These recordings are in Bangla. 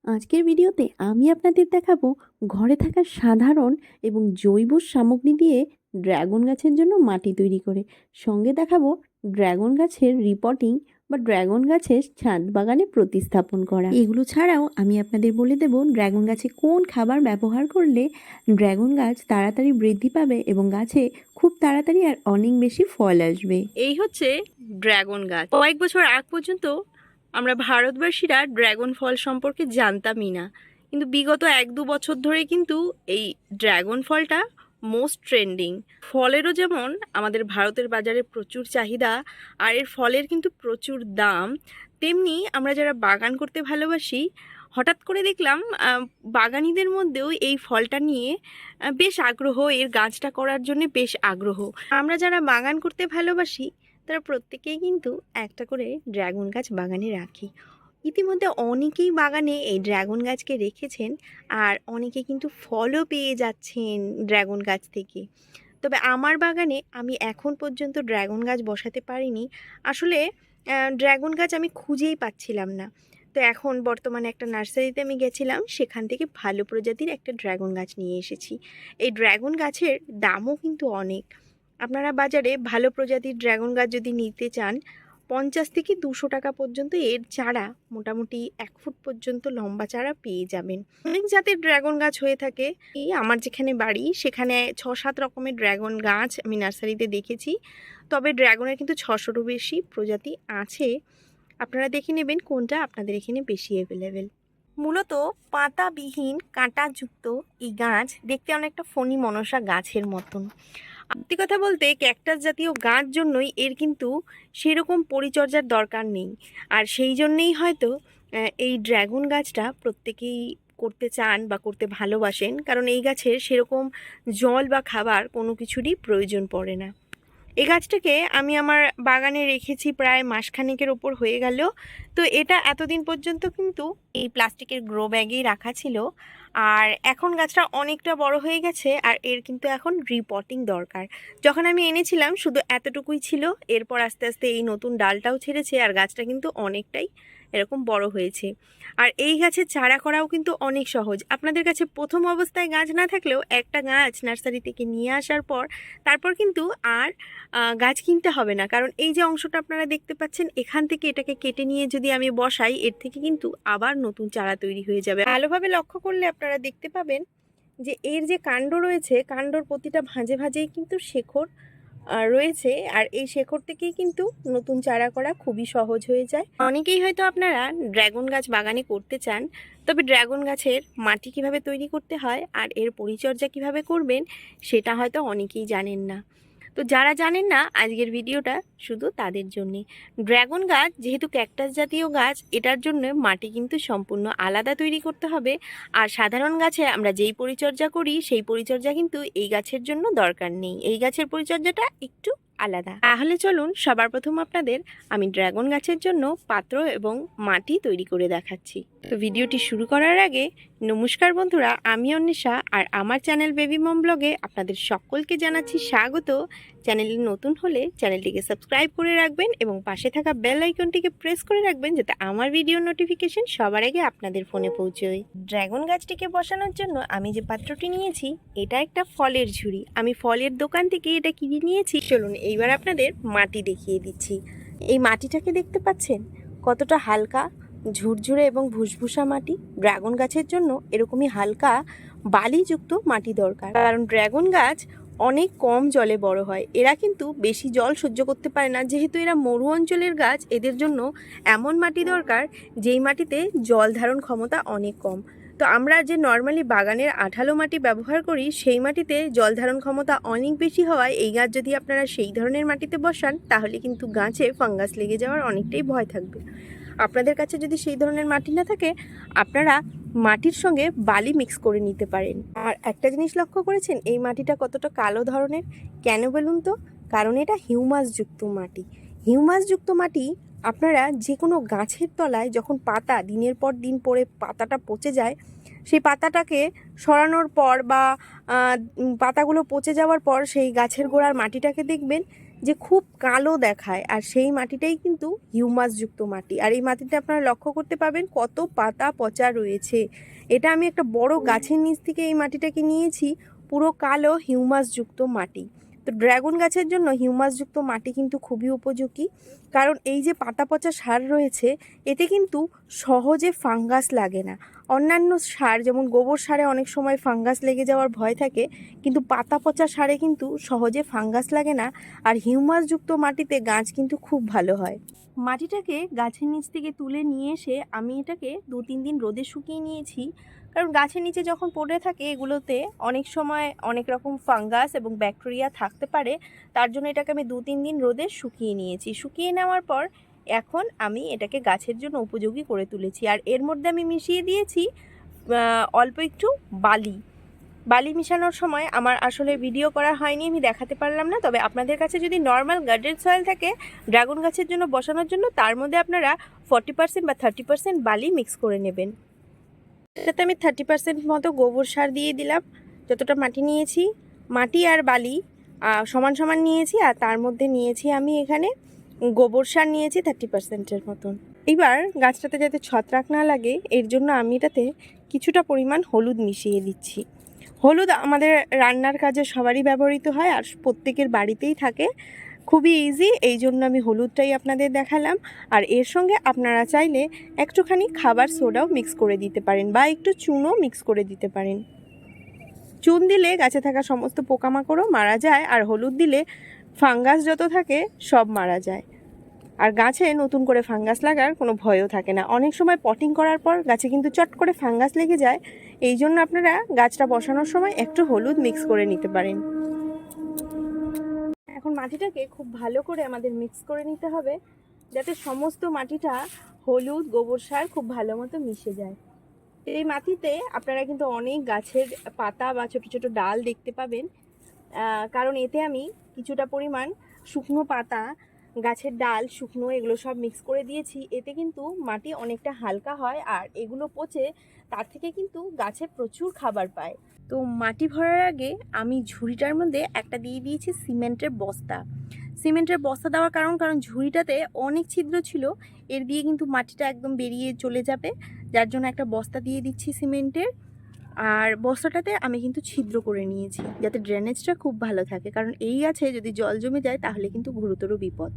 আজকের ভিডিওতে আমি আপনাদের দেখাবো ঘরে থাকা সাধারণ এবং জৈব সামগ্রী দিয়ে ড্রাগন গাছের জন্য মাটি তৈরি করে। সঙ্গে দেখাবো ড্রাগন গাছের রিপোর্টিং বা ড্রাগন গাছের ছাদ বাগানে প্রতিস্থাপন করা। এগুলো ছাড়াও আমি আপনাদের বলে দেব ড্রাগন গাছে কোন খাবার ব্যবহার করলে ড্রাগন গাছ তাড়াতাড়ি বৃদ্ধি পাবে এবং গাছে খুব তাড়াতাড়ি আর অনেক বেশি ফল আসবে। এই হচ্ছে ড্রাগন গাছ। কয়েক বছর আগ পর্যন্ত আমরা ভারতবাসীরা ড্রাগন ফল সম্পর্কে জানতামই না, কিন্তু বিগত 1-2 বছর ধরে কিন্তু এই ড্রাগন ফলটা মোস্ট ট্রেন্ডিং। ফলেরও যেমন আমাদের ভারতের বাজারে প্রচুর চাহিদা আর এর ফলের কিন্তু প্রচুর দাম, তেমনি আমরা যারা বাগান করতে ভালোবাসি হঠাৎ করে দেখলাম বাগানীদের মধ্যেও এই ফলটা নিয়ে বেশ আগ্রহ, এর গাছটা করার জন্য বেশ আগ্রহ। আমরা যারা বাগান করতে ভালোবাসি তারা প্রত্যেকেই কিন্তু একটা করে ড্রাগন গাছ বাগানে রাখি। ইতিমধ্যে অনেকেই বাগানে এই ড্রাগন গাছকে রেখেছেন আর অনেকে কিন্তু ফলও পেয়ে যাচ্ছেন ড্রাগন গাছ থেকে। তবে আমার বাগানে আমি এখন পর্যন্ত ড্রাগন গাছ বসাতে পারিনি। আসলে ড্রাগন গাছ আমি খুঁজেই পাচ্ছিলাম না। তো এখন বর্তমানে একটা নার্সারিতে আমি গেছিলাম, সেখান থেকে ভালো প্রজাতির একটা ড্রাগন গাছ নিয়ে এসেছি। এই ড্রাগন গাছের দামও কিন্তু অনেক। আপনারা বাজারে ভালো প্রজাতির ড্রাগন গাছ যদি নিতে চান 50 থেকে 200 টাকা পর্যন্ত এর চারা, মোটামুটি 1 ফুট পর্যন্ত লম্বা চারা পেয়ে যাবেন। অনেক জাতের ড্রাগন গাছ হয়ে থাকে। এই আমার যেখানে বাড়ি সেখানে 6-7 রকমের ড্রাগন গাছ আমি নার্সারিতে দেখেছি। তবে ড্রাগনের কিন্তু 600-রও বেশি প্রজাতি আছে। আপনারা দেখে নেবেন কোনটা আপনাদের এখানে বেশি অ্যাভেলেবেল। মূলত পাতাবিহীন কাঁটাযুক্ত এই গাছ দেখতে অনেকটা ফণী মনসা গাছের মতন। সত্যি কথা বলতে ক্যাকটাস জাতীয় গাছ জন্যই এর কিন্তু সেরকম পরিচর্যার দরকার নেই, আর সেই জন্যেই হয়তো এই ড্রাগন গাছটা প্রত্যেকেই করতে চান বা করতে ভালোবাসেন, কারণ এই গাছের সেরকম জল বা খাবার কোনো কিছুরই প্রয়োজন পড়ে না। এই গাছটাকে আমি আমার বাগানে রেখেছি প্রায় মাসখানেকের ওপর হয়ে গেল। তো এটা এতদিন পর্যন্ত কিন্তু এই প্লাস্টিকের গ্রো ব্যাগেই রাখা ছিল, আর এখন গাছটা অনেকটা বড় হয়ে গেছে আর এর কিন্তু এখন রিপোর্টিং দরকার। যখন আমি এনেছিলাম শুধু এতটুকুই ছিল, এরপর আস্তে আস্তে এই নতুন ডালটাও ছেড়েছে আর গাছটা কিন্তু অনেকটাই এরকম বড় হয়েছে। আর এই গাছের চারা করাও কিন্তু অনেক সহজ। আপনাদের কাছে প্রথম অবস্থায় গাছ না থাকলেও একটা গাছ নার্সারি থেকে নিয়ে আসার পর তারপর কিন্তু আর গাছ কিনতে হবে না, কারণ এই যে অংশটা আপনারা দেখতে পাচ্ছেন এখান থেকে এটাকে কেটে নিয়ে যদি আমি বসাই এর থেকে কিন্তু আবার নতুন চারা তৈরি হয়ে যাবে। ভালোভাবে লক্ষ্য করলে আপনারা দেখতে পাবেন যে এর যে কাণ্ড রয়েছে, কাণ্ডর প্রতিটা ভাঁজে ভাঁজেই কিন্তু শেকড় রয়েছে, আর এই শেকড় থেকেই কিন্তু নতুন চারা করা খুবই সহজ হয়ে যায়। অনেকেই হয়তো আপনারা ড্রাগন গাছ বাগানে করতে চান, তবে ড্রাগন গাছের মাটি কিভাবে তৈরি করতে হয় আর এর পরিচর্যা কিভাবে করবেন সেটা হয়তো অনেকেই জানেন না। তো যারা জানেন না আজকের ভিডিওটা শুধু তাদের জন্যে। ড্রাগন গাছ যেহেতু ক্যাকটাস জাতীয় গাছ, এটার জন্য মাটি কিন্তু সম্পূর্ণ আলাদা তৈরি করতে হবে, আর সাধারণ গাছে আমরা যেই পরিচর্যা করি সেই পরিচর্যা কিন্তু এই গাছের জন্য দরকার নেই। এই গাছের পরিচর্যাটা একটু আলাদা। তাহলে চলুন সবার প্রথম আপনাদের আমি ড্রাগন গাছের জন্য পাত্র এবং মাটি তৈরি করে দেখাচ্ছি। তো ভিডিওটি শুরু করার আগে নমস্কার বন্ধুরা, আমি অন্বেষা আর আমার চ্যানেল বেবি মম ব্লগে আপনাদের সকলকে জানাচ্ছি স্বাগত। চ্যানেলে নতুন হলে চ্যানেলটিকে সাবস্ক্রাইব করে রাখবেন এবং পাশে থাকা বেল আইকনটিকে প্রেস করে রাখবেন যাতে আমার ভিডিও নোটিফিকেশন সবার আগে আপনাদের ফোনে পৌঁছয়। ড্রাগন গাছটিকে বসানোর জন্য আমি যে পাত্রটি নিয়েছি এটা একটা ফলের ঝুড়ি। আমি ফলের দোকান থেকে এটা কিনে নিয়েছি। চলুন এইবার আপনাদের মাটি দেখিয়ে দিচ্ছি। এই মাটিটাকে দেখতে পাচ্ছেন কতটা হালকা, ঝুরঝুরে এবং ভুসভুসা মাটি। ড্রাগন গাছের জন্য এরকমই হালকা বালিযুক্ত মাটি দরকার, কারণ ড্রাগন গাছ অনেক কম জলে বড় হয়। এরা কিন্তু বেশি জল সহ্য করতে পারে না, যেহেতু এরা মরু অঞ্চলের গাছ। এদের জন্য এমন মাটি দরকার যেই মাটিতে জল ধারণ ক্ষমতা অনেক কম। তো আমরা যে নর্মালি বাগানের আঠালো মাটি ব্যবহার করি সেই মাটিতে জল ধারণ ক্ষমতা অনেক বেশি হওয়ায় এই গাছ যদি আপনারা সেই ধরনের মাটিতে বসান তাহলে কিন্তু গাছে ফাঙ্গাস লেগে যাওয়ার অনেকটাই ভয় থাকবে। আপনাদের কাছে যদি সেই ধরনের মাটি না থাকে আপনারা মাটির সঙ্গে বালি মিক্স করে নিতে পারেন। আর একটা জিনিস লক্ষ্য করেছেন এই মাটিটা কতটা কালো ধরনের? কেন বলুন তো? কারণ এটা হিউমাসযুক্ত মাটি। হিউমাসযুক্ত মাটি আপনারা যে কোনো গাছের তলায় যখন পাতা দিনের পর দিন পরে পাতাটা পচে যায়, সেই পাতাটাকে সরানোর পর বা পাতাগুলো পচে যাওয়ার পর সেই গাছের গোড়ার মাটিটাকে দেখবেন যে খুব কালো দেখায়, আর সেই মাটিটাই কিন্তু হিউমাসযুক্ত মাটি। আর এই মাটিতে আপনারা লক্ষ্য করতে পারবেন কত পাতা পচা রয়েছে। এটা আমি একটা বড় গাছের নিচ থেকে এই মাটিটাকে নিয়েছি, পুরো কালো হিউমাসযুক্ত মাটি। তো ড্রাগন গাছের জন্য হিউমাসযুক্ত মাটি কিন্তু খুবই উপযোগী, কারণ এই যে পাতা পচা সার রয়েছে এতে কিন্তু সহজে ফাঙ্গাস লাগে না। অন্যান্য সার যেমন গোবর সারে অনেক সময় ফাঙ্গাস লেগে যাওয়ার ভয় থাকে, কিন্তু পাতা পচা সারে কিন্তু সহজে ফাঙ্গাস লাগে না। আর হিউমাসযুক্ত মাটিতে গাছ কিন্তু খুব ভালো হয়। মাটিটাকে গাছের নিচ থেকে তুলে নিয়ে এসে আমি এটাকে 2-3 দিন রোদে শুকিয়ে নিয়েছি, কারণ গাছের নিচে যখন পড়ে থাকে এগুলোতে অনেক সময় অনেক রকম ফাঙ্গাস এবং ব্যাকটেরিয়া থাকতে পারে। তার জন্য এটাকে আমি 2-3 দিন রোদে শুকিয়ে নিয়েছি। শুকিয়ে নেওয়ার পর এখন আমি এটাকে গাছের জন্য উপযোগী করে তুলেছি। আর এর মধ্যে আমি মিশিয়ে দিয়েছি অল্প একটু বালি। বালি মিশানোর সময় আমার আসলে ভিডিও করা হয়নি, আমি দেখাতে পারলাম না। তবে আপনাদের কাছে যদি নর্মাল গার্ডেন সয়েল থাকে ড্রাগন গাছের জন্য বসানোর জন্য, তার মধ্যে আপনারা 40% বা 30% বালি মিক্স করে নেবেন। এটাতে আমি 30% মতো গোবর সার দিয়ে দিলাম। যতটা মাটি নিয়েছি, মাটি আর বালি সমান সমান নিয়েছি, আর তার মধ্যে নিয়েছি আমি এখানে গোবর সার নিয়েছি 30%-এর মতন। এবার গাছটাতে যাতে ছত্রাক না লাগে এর জন্য আমি এটাতে কিছুটা পরিমাণ হলুদ মিশিয়ে দিচ্ছি। হলুদ আমাদের রান্নার কাজে সবারই ব্যবহৃত হয় আর প্রত্যেকের বাড়িতেই থাকে, খুবই ইজি, এই জন্য আমি হলুদটাই আপনাদের দেখালাম। আর এর সঙ্গে আপনারা চাইলে একটুখানি খাবার সোডাও মিক্স করে দিতে পারেন বা একটু চুনও মিক্স করে দিতে পারেন। চুন দিলে গাছে থাকা সমস্ত পোকামাকড়ও মারা যায়, আর হলুদ দিলে ফাঙ্গাস যত থাকে সব মারা যায়। আর গাছে নতুন করে ফাঙ্গাস লাগার কোনো ভয়ও থাকে না। অনেক সময় পটিং করার পর গাছে কিন্তু চট করে ফাঙ্গাস লেগে যায়, এই জন্য আপনারা গাছটা বসানোর সময় একটু হলুদ মিক্স করে নিতে পারেন। এখন মাটিটাকে খুব ভালো করে আমাদের মিক্স করে নিতে হবে, যাতে সমস্ত মাটিটা হলুদ গোবর সার খুব ভালো মতো মিশে যায়। এই মাটিতে আপনারা কিন্তু অনেক গাছের পাতা বা ছোটো ছোটো ডাল দেখতে পাবেন, কারণ এতে আমি কিছুটা পরিমাণ শুকনো পাতা, গাছের ডাল, শুকনো এগুলো সব মিক্স করে দিয়েছি। এতে কিন্তু মাটি অনেকটা হালকা হয়, আর এগুলো পচে তার থেকে কিন্তু গাছে প্রচুর খাবার পায়। তো মাটি ভরার আগে আমি ঝুড়িটার মধ্যে একটা দিয়ে দিয়েছি সিমেন্টের বস্তা। সিমেন্টের বস্তা দেওয়ার কারণ ঝুড়িটাতে অনেক ছিদ্র ছিল, এর দিয়ে কিন্তু মাটিটা একদম বেরিয়ে চলে যাবে, যার জন্য একটা বস্তা দিয়ে দিচ্ছি সিমেন্টের। আর বস্তাটাতে আমি কিন্তু ছিদ্র করে নিয়েছি যাতে ড্রেনেজটা খুব ভালো থাকে, কারণ এই গাছে যদি জল জমে যায় তাহলে কিন্তু গুরুতর বিপদ।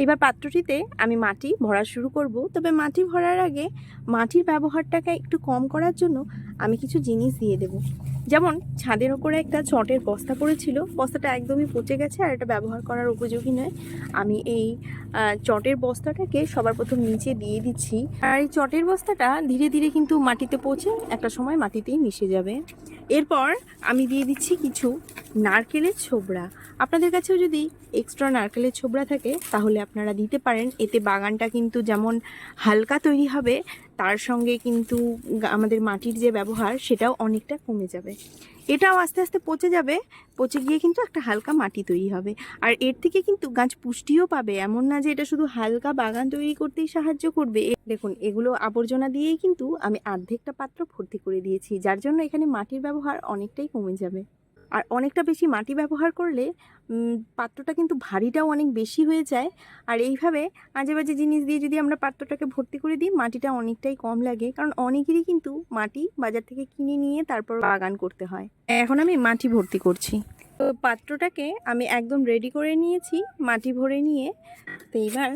এবার পাত্রটিতে আমি মাটি ভরা শুরু করব। তবে মাটি ভরার আগে মাটির ব্যবহারটাকে একটু কম করার জন্য আমি কিছু জিনিস দিয়ে দেব। যেমন ছাদের ওপরে একটা চটের বস্তা পড়েছিল, বস্তাটা একদমই পচে গেছে আর এটা ব্যবহার করার উপযোগী নয়। আমি এই চটের বস্তাটাকে সবার প্রথম নিচে দিয়ে দিচ্ছি, আর এই চটের বস্তাটা ধীরে ধীরে কিন্তু মাটিতে পচে একটা সময় মাটিতেই মিশে যাবে। এরপর আমি দিয়ে দিচ্ছি কিছু নারকেলের ছোবড়া। আপনাদের কাছেও যদি এক্সট্রা নারকেলের ছোবড়া থাকে তাহলে আপনারা দিতে পারেন। এতে বাগানটা কিন্তু যেমন হালকা তৈরি হবে, তার সঙ্গে কিন্তু আমাদের মাটির যে ব্যবহার সেটাও অনেকটা কমে যাবে। এটাও আস্তে আস্তে পচে যাবে, পচে গিয়ে কিন্তু একটা হালকা মাটি তৈরি হবে। আর এর থেকে কিন্তু গাছ পুষ্টিও পাবে, এমন না যে এটা শুধু হালকা বাগান তৈরি করতেই সাহায্য করবে। দেখুন এগুলো আবর্জনা দিয়েই কিন্তু আমি অর্ধেকটা পাত্র ভর্তি করে দিয়েছি, যার জন্য এখানে মাটির ব্যবহার অনেকটাই কমে যাবে। আর অনেকটা বেশি মাটি ব্যবহার করলে পাত্রটা কিন্তু ভারীটাও অনেক বেশি হয়ে যায়। আর এইভাবে আজে বাজে জিনিস দিয়ে যদি আমরা পাত্রটাকে ভর্তি করে দিই মাটিটা অনেকটাই কম লাগে, কারণ অনেকেরই কিন্তু মাটি বাজার থেকে কিনে নিয়ে তারপর বাগান করতে হয়। এখন আমি মাটি ভর্তি করছি। তো পাত্রটাকে আমি একদম রেডি করে নিয়েছি মাটি ভরে নিয়ে। তো এইবার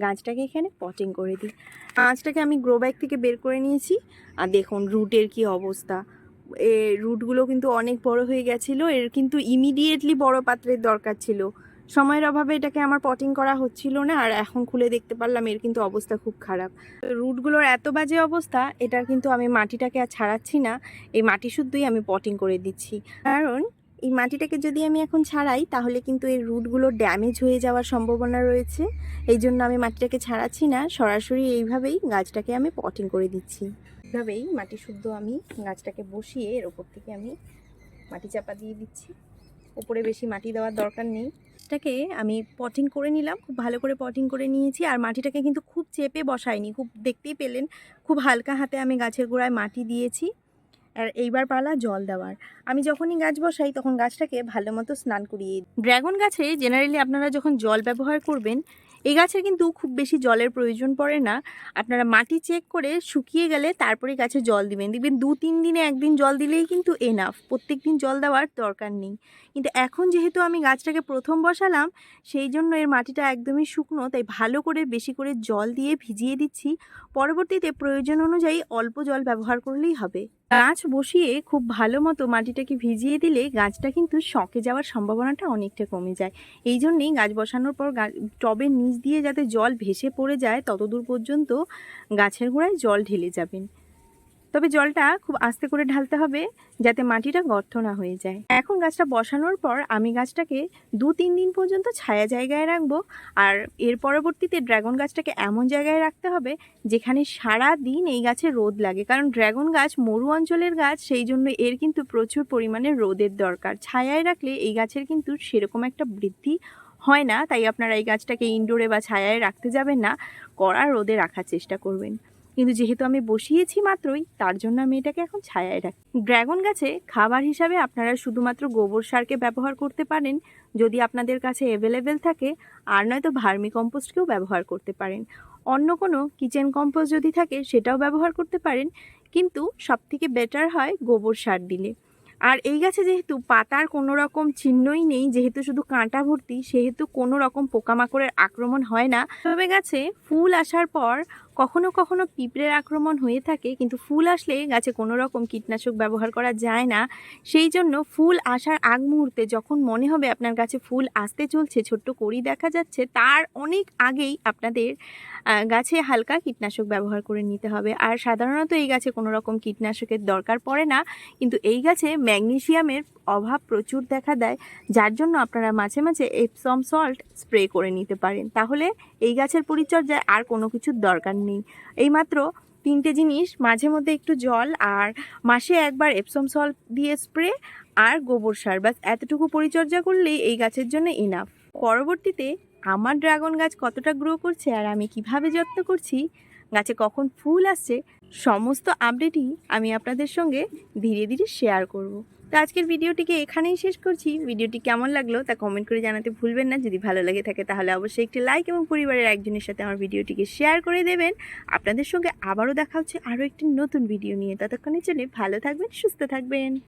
গাছটাকে এখানে পটিং করে দিই। গাছটাকে আমি গ্রো ব্যাগ থেকে বের করে নিয়েছি, আর দেখুন রুটের কি অবস্থা। রুটগুলো কিন্তু অনেক বড় হয়ে গেছিলো, এর কিন্তু ইমিডিয়েটলি বড় পাত্রের দরকার ছিল। সময়ের অভাবে এটাকে আমার পটিং করা হচ্ছিল না, আর এখন খুলে দেখতে পারলাম এর কিন্তু অবস্থা খুব খারাপ। রুটগুলোর এত বাজে অবস্থা, এটার কিন্তু আমি মাটিটাকে আর ছাড়াচ্ছি না, এই মাটি শুদ্ধই আমি পটিং করে দিচ্ছি। কারণ এই মাটিটাকে যদি আমি এখন ছাড়াই তাহলে কিন্তু এই রুটগুলো ড্যামেজ হয়ে যাওয়ার সম্ভাবনা রয়েছে, এই জন্য আমি মাটিটাকে ছাড়াচ্ছি না, সরাসরি এইভাবেই গাছটাকে আমি পটিং করে দিচ্ছি। এইভাবেই মাটি শুদ্ধ আমি গাছটাকে বসিয়ে এর ওপর থেকে আমি মাটি চাপা দিয়ে দিচ্ছি। উপরে বেশি মাটি দেওয়ার দরকার নেই। এটাকে আমি পটিং করে নিলাম, খুব ভালো করে পটিং করে নিয়েছি। আর মাটিটাকে কিন্তু খুব চেপে বসাইনি, খুব দেখতেই পেলেন খুব হালকা হাতে আমি গাছের গোড়ায় মাটি দিয়েছি। আর এইবার পালা জল দেওয়ার। আমি যখনই গাছ বসাই তখন গাছটাকে ভালো মতো স্নান করিয়ে দিই। ড্রাগন গাছে জেনারেলি আপনারা যখন জল ব্যবহার করবেন, এই গাছের কিন্তু খুব বেশি জলের প্রয়োজন পড়ে না। আপনারা মাটি চেক করে শুকিয়ে গেলে তারপরে গাছে জল দিবেন। দেখবেন 2-3 দিনে একদিন জল দিলেই কিন্তু এনাফ, প্রত্যেক দিন জল দেওয়ার দরকার নেই। কিন্তু এখন যেহেতু আমি গাছটাকে প্রথম বসালাম, সেই জন্য এর মাটিটা একদমই শুকনো, তাই ভালো করে বেশি করে জল দিয়ে ভিজিয়ে দিচ্ছি। পরবর্তীতে প্রয়োজন অনুযায়ী অল্প জল ব্যবহার করলেই হবে। গাছ বসিয়ে খুব ভালো মতো মাটিটাকে ভিজিয়ে দিলে গাছটা কিন্তু শকে যাওয়ার সম্ভাবনাটা অনেকটা কমে যায়। এই জন্যেই গাছ বসানোর পর টবের নিচ দিয়ে যাতে জল ভেসে পড়ে যায় ততদূর পর্যন্ত গাছের গোড়ায় জল ঢেলে যাবেন। তবে জলটা খুব আস্তে করে ঢালতে হবে যাতে মাটিটা গর্ত না হয়ে যায়। এখন গাছটা বসানোর পর আমি গাছটাকে 2-3 দিন পর্যন্ত ছায়া জায়গায় রাখবো। আর এর পরবর্তীতে ড্রাগন গাছটাকে এমন জায়গায় রাখতে হবে যেখানে সারা দিন এই গাছে রোদ লাগে, কারণ ড্রাগন গাছ মরু অঞ্চলের গাছ, সেই জন্য এর কিন্তু প্রচুর পরিমাণে রোদের দরকার। ছায়ায় রাখলে এই গাছের কিন্তু সেরকম একটা বৃদ্ধি হয় না, তাই আপনারা এই গাছটাকে ইনডোরে বা ছায়ায় রাখতে যাবেন না, কড়া রোদে রাখার চেষ্টা করবেন। কিন্তু যেহেতু আমি বসিয়েছি মাত্রই, তার জন্য আমি এটাকে এখন ছায়ায় রাখি। ড্রাগন গাছে খাবার হিসাবে আপনারা শুধুমাত্র গোবর সারকে ব্যবহার করতে পারেন যদি আপনাদের কাছে অ্যাভেলেবেল থাকে, আর নয়তো ভার্মি কম্পোস্টকেও ব্যবহার করতে পারেন। অন্য কোনো কিচেন কম্পোস্ট যদি থাকে সেটাও ব্যবহার করতে পারেন, কিন্তু সবথেকে বেটার হয় গোবর সার দিলে। আর এই গাছে যেহেতু পাতার কোনো রকম চিহ্নই নেই, যেহেতু শুধু কাঁটা ভর্তি, সেহেতু কোনো রকম পোকামাকড়ের আক্রমণ হয় না। তবে গাছে ফুল আসার পর কখনো কখনো পিঁপড়ের আক্রমণ হয়ে থাকে, কিন্তু ফুল আসলে গাছে কোনো রকম কীটনাশক ব্যবহার করা যায় না। সেই জন্য ফুল আসার আগ মুহূর্তে যখন মনে হবে আপনার গাছে ফুল আসতে চলছে, ছোট্ট কড়ি দেখা যাচ্ছে, তার অনেক আগেই আপনাদের গাছে হালকা কীটনাশক ব্যবহার করে নিতে হবে। আর সাধারণত এই গাছে কোনো রকম কীটনাশকের দরকার পড়ে না, কিন্তু এই গাছে ম্যাগনেসিয়ামের অভাব প্রচুর দেখা দেয়, যার জন্য আপনারা মাঝে মাঝে এপসম সল্ট স্প্রে করে নিতে পারেন। তাহলে এই গাছের পরিচর্যায় আর কোনো কিছুর দরকার নেই। এইমাত্র 3টে জিনিস, মাঝে মধ্যে একটু জল, আর মাসে একবার এপসম সল্ট দিয়ে স্প্রে, আর গোবর সার, বাস এতটুকু পরিচর্যা করলেই এই গাছের জন্য ইনাফ। পরবর্তীতে আমার ড্রাগন গাছ কতটা গ্রো করছে আর আমি কিভাবে যত্ন করছি, গাছে কখন ফুল আসছে, সমস্ত আপডেটই আমি আপনাদের সঙ্গে ধীরে ধীরে শেয়ার করব। তো আজকের ভিডিওটিকে এখানেই শেষ করছি। ভিডিওটি কেমন লাগলো তা কমেন্ট করে জানাতে ভুলবেন না। যদি ভালো লাগে থাকে তাহলে অবশ্যই একটি লাইক এবং পরিবারের একজনের সাথে আমার ভিডিওটিকে শেয়ার করে দেবেন। আপনাদের সঙ্গে আবারও দেখা হচ্ছে আরও একটি নতুন ভিডিও নিয়ে। ততক্ষণের জন্য ভালো থাকবেন, সুস্থ থাকবেন।